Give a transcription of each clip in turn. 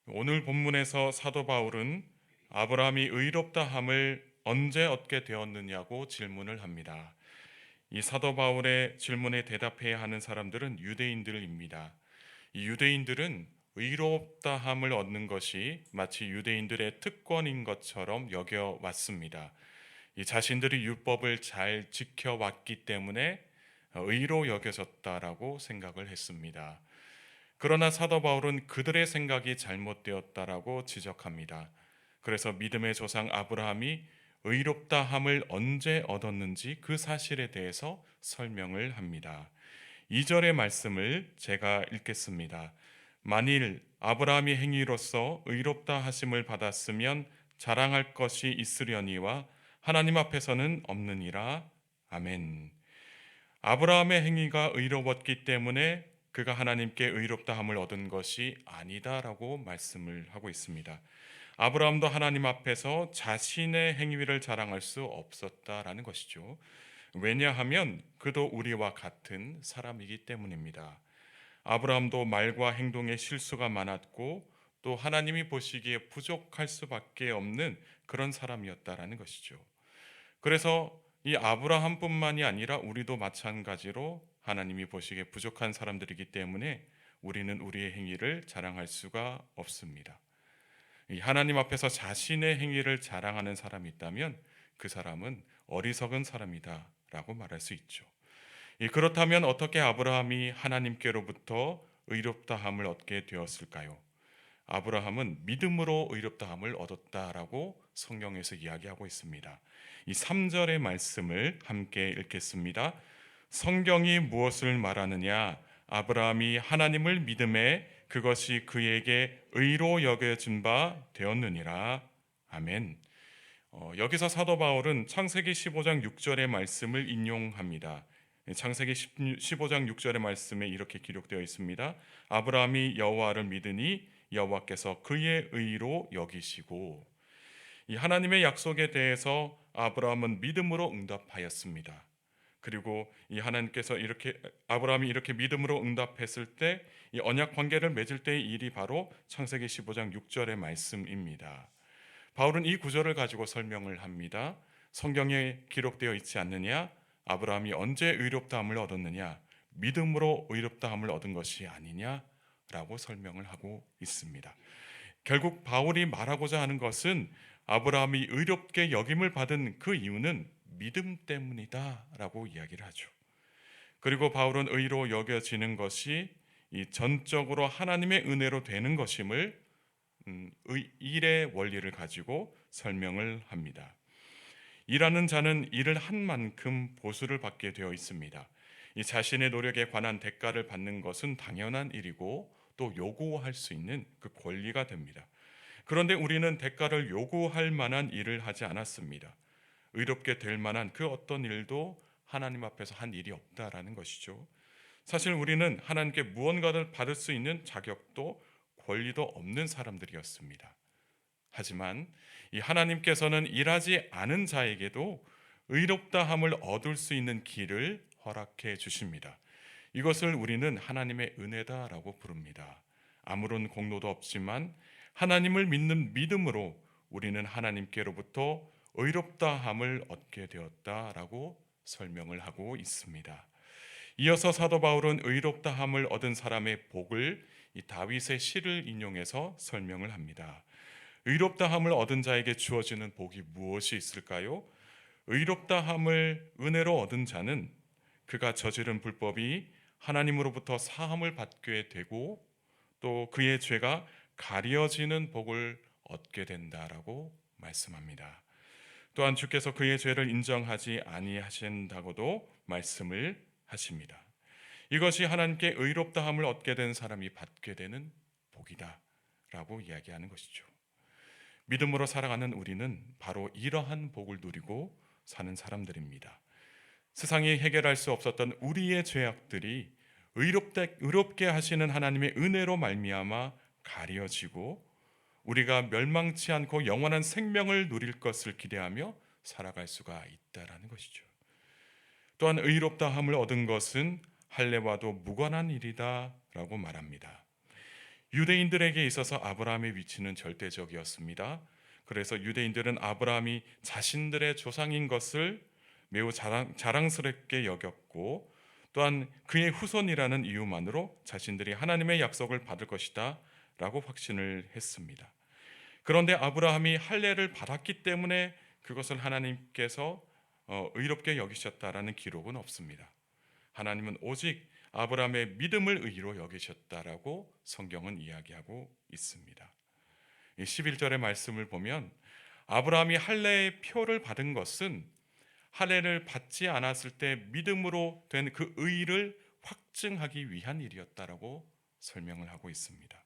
오늘 본문에서 사도 바울은 아브라함이 의롭다함을 언제 얻게 되었느냐고 질문을 합니다. 이 사도 바울의 질문에 대답해야 하는 사람들은 유대인들입니다. 이 유대인들은 의롭다함을 얻는 것이 마치 유대인들의 특권인 것처럼 여겨왔습니다. 이 자신들이 율법을 잘 지켜왔기 때문에 의로 여겨졌다라고 생각을 했습니다. 그러나 사도 바울은 그들의 생각이 잘못되었다라고 지적합니다. 그래서 믿음의 조상 아브라함이 의롭다함을 언제 얻었는지 그 사실에 대해서 설명을 합니다. 2절의 말씀을 제가 읽겠습니다. 만일 아브라함이 행위로서 의롭다 하심을 받았으면 자랑할 것이 있으려니와 하나님 앞에서는 없느니라. 아멘. 아브라함의 행위가 의로웠기 때문에 그가 하나님께 의롭다함을 얻은 것이 아니다라고 말씀을 하고 있습니다. 아브라함도 하나님 앞에서 자신의 행위를 자랑할 수 없었다라는 것이죠. 왜냐하면 그도 우리와 같은 사람이기 때문입니다. 아브라함도 말과 행동에 실수가 많았고 또 하나님이 보시기에 부족할 수밖에 없는 그런 사람이었다라는 것이죠. 그래서 이 아브라함뿐만이 아니라 우리도 마찬가지로 하나님이 보시기에 부족한 사람들이기 때문에 우리는 우리의 행위를 자랑할 수가 없습니다. 이 하나님 앞에서 자신의 행위를 자랑하는 사람이 있다면 그 사람은 어리석은 사람이다라고 말할 수 있죠. 그렇다면 어떻게 아브라함이 하나님께로부터 의롭다함을 얻게 되었을까요? 아브라함은 믿음으로 의롭다함을 얻었다라고 성경에서 이야기하고 있습니다. 이 3절의 말씀을 함께 읽겠습니다. 성경이 무엇을 말하느냐? 아브라함이 하나님을 믿음에 그것이 그에게 의로 여겨진 바 되었느니라. 아멘. 여기서 사도 바울은 창세기 15장 6절의 말씀을 인용합니다. 창세기 15장 6절의 말씀에 이렇게 기록되어 있습니다. 아브라함이 여호와를 믿으니 여호와께서 그의 의로 여기시고, 이 하나님의 약속에 대해서 아브라함은 믿음으로 응답하였습니다. 그리고 이 하나님께서 아브라함이 이렇게 믿음으로 응답했을 때 이 언약 관계를 맺을 때의 일이 바로 창세기 15장 6절의 말씀입니다. 바울은 이 구절을 가지고 설명을 합니다. 성경에 기록되어 있지 않느냐? 아브라함이 언제 의롭다함을 얻었느냐? 믿음으로 의롭다함을 얻은 것이 아니냐라고 설명을 하고 있습니다. 결국 바울이 말하고자 하는 것은 아브라함이 의롭게 여김을 받은 그 이유는 믿음 때문이다라고 이야기를 하죠. 그리고 바울은 의로 여겨지는 것이 이 전적으로 하나님의 은혜로 되는 것임을 일의 원리를 가지고 설명을 합니다. 일하는 자는 일을 한 만큼 보수를 받게 되어 있습니다. 이 자신의 노력에 관한 대가를 받는 것은 당연한 일이고 또 요구할 수 있는 그 권리가 됩니다. 그런데 우리는 대가를 요구할 만한 일을 하지 않았습니다. 의롭게 될 만한 그 어떤 일도 하나님 앞에서 한 일이 없다라는 것이죠. 사실 우리는 하나님께 무언가를 받을 수 있는 자격도 권리도 없는 사람들이었습니다. 하지만 이 하나님께서는 일하지 않은 자에게도 의롭다함을 얻을 수 있는 길을 허락해 주십니다. 이것을 우리는 하나님의 은혜다라고 부릅니다. 아무런 공로도 없지만 하나님을 믿는 믿음으로 우리는 하나님께로부터 의롭다함을 얻게 되었다라고 설명을 하고 있습니다. 이어서 사도 바울은 의롭다함을 얻은 사람의 복을 이 다윗의 시를 인용해서 설명을 합니다. 의롭다함을 얻은 자에게 주어지는 복이 무엇이 있을까요? 의롭다함을 은혜로 얻은 자는 그가 저지른 불법이 하나님으로부터 사함을 받게 되고 또 그의 죄가 가려지는 복을 얻게 된다라고 말씀합니다. 또한 주께서 그의 죄를 인정하지 아니하신다고도 말씀을 하십니다. 이것이 하나님께 의롭다함을 얻게 된 사람이 받게 되는 복이다라고 이야기하는 것이죠. 믿음으로 살아가는 우리는 바로 이러한 복을 누리고 사는 사람들입니다. 세상이 해결할 수 없었던 우리의 죄악들이 의롭게 하시는 하나님의 은혜로 말미암아 가려지고 우리가 멸망치 않고 영원한 생명을 누릴 것을 기대하며 살아갈 수가 있다라는 것이죠. 또한 의롭다함을 얻은 것은 할례와도 무관한 일이다라고 말합니다. 유대인들에게 있어서 아브라함의 위치는 절대적이었습니다. 그래서 유대인들은 아브라함이 자신들의 조상인 것을 매우 자랑스럽게 여겼고, 또한 그의 후손이라는 이유만으로 자신들이 하나님의 약속을 받을 것이다 라고 확신을 했습니다. 그런데 아브라함이 할례를 받았기 때문에 그것을 하나님께서 의롭게 여기셨다라는 기록은 없습니다. 하나님은 오직 아브라함의 믿음을 의로 여기셨다라고 성경은 이야기하고 있습니다. 11절의 말씀을 보면 아브라함이 할례의 표를 받은 것은 할례를 받지 않았을 때 믿음으로 된 그 의를 확증하기 위한 일이었다라고 설명을 하고 있습니다.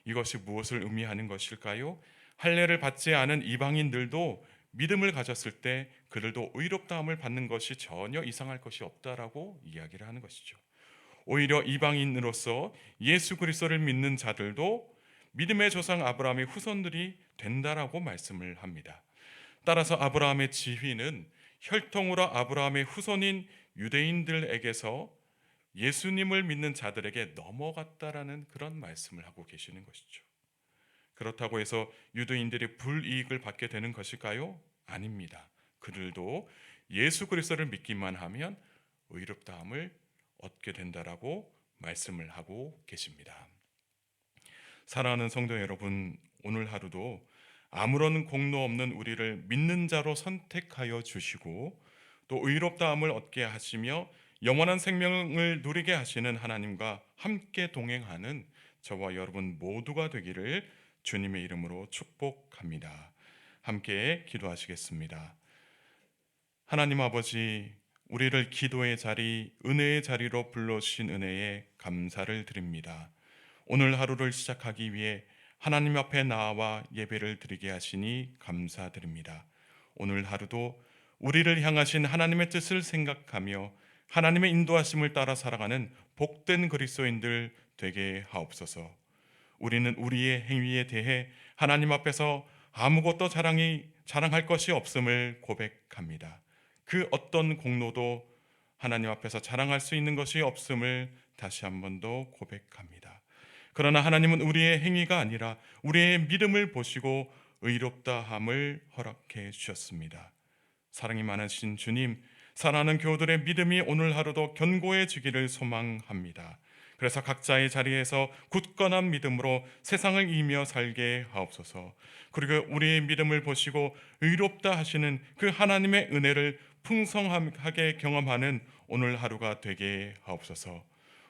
이것이 무엇을 의미하는 것일까요? 할례를 받지 않은 이방인들도 믿음을 가졌을 때 그들도 의롭다함을 받는 것이 전혀 이상할 것이 없다라고 이야기를 하는 것이죠. 오히려 이방인으로서 예수 그리스도를 믿는 자들도 믿음의 조상 아브라함의 후손들이 된다라고 말씀을 합니다. 따라서 아브라함의 지위는 혈통으로 아브라함의 후손인 유대인들에게서 예수님을 믿는 자들에게 넘어갔다라는 그런 말씀을 하고 계시는 것이죠. 그렇다고 해서 유대인들이 불이익을 받게 되는 것일까요? 아닙니다. 그들도 예수 그리스도를 믿기만 하면 의롭다함을 얻게 된다라고 말씀을 하고 계십니다. 사랑하는 성도 여러분, 오늘 하루도 아무런 공로 없는 우리를 믿는 자로 선택하여 주시고 또 의롭다함을 얻게 하시며 영원한 생명을 누리게 하시는 하나님과 함께 동행하는 저와 여러분 모두가 되기를 주님의 이름으로 축복합니다. 함께 기도하시겠습니다. 하나님 아버지, 우리를 기도의 자리, 은혜의 자리로 불러주신 은혜에 감사를 드립니다. 오늘 하루를 시작하기 위해 하나님 앞에 나와 예배를 드리게 하시니 감사드립니다. 오늘 하루도 우리를 향하신 하나님의 뜻을 생각하며 하나님의 인도하심을 따라 살아가는 복된 그리스도인들 되게 하옵소서. 우리는 우리의 행위에 대해 하나님 앞에서 아무것도 자랑할 것이 없음을 고백합니다. 그 어떤 공로도 하나님 앞에서 자랑할 수 있는 것이 없음을 다시 한 번 더 고백합니다. 그러나 하나님은 우리의 행위가 아니라 우리의 믿음을 보시고 의롭다함을 허락해 주셨습니다. 사랑이 많으신 주님, 사랑하는 교우들의 믿음이 오늘 하루도 견고해지기를 소망합니다. 그래서 각자의 자리에서 굳건한 믿음으로 세상을 이기며 살게 하옵소서. 그리고 우리의 믿음을 보시고 의롭다 하시는 그 하나님의 은혜를 풍성하게 경험하는 오늘 하루가 되게 하옵소서.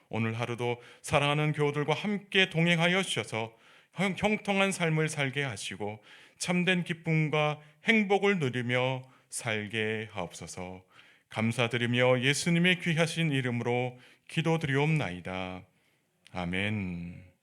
오늘 하루도 사랑하는 교우들과 함께 동행하여 주셔서 형통한 삶을 살게 하시고 참된 기쁨과 행복을 누리며 살게 하옵소서. 감사드리며 예수님의 귀하신 이름으로 기도드리옵나이다. 아멘.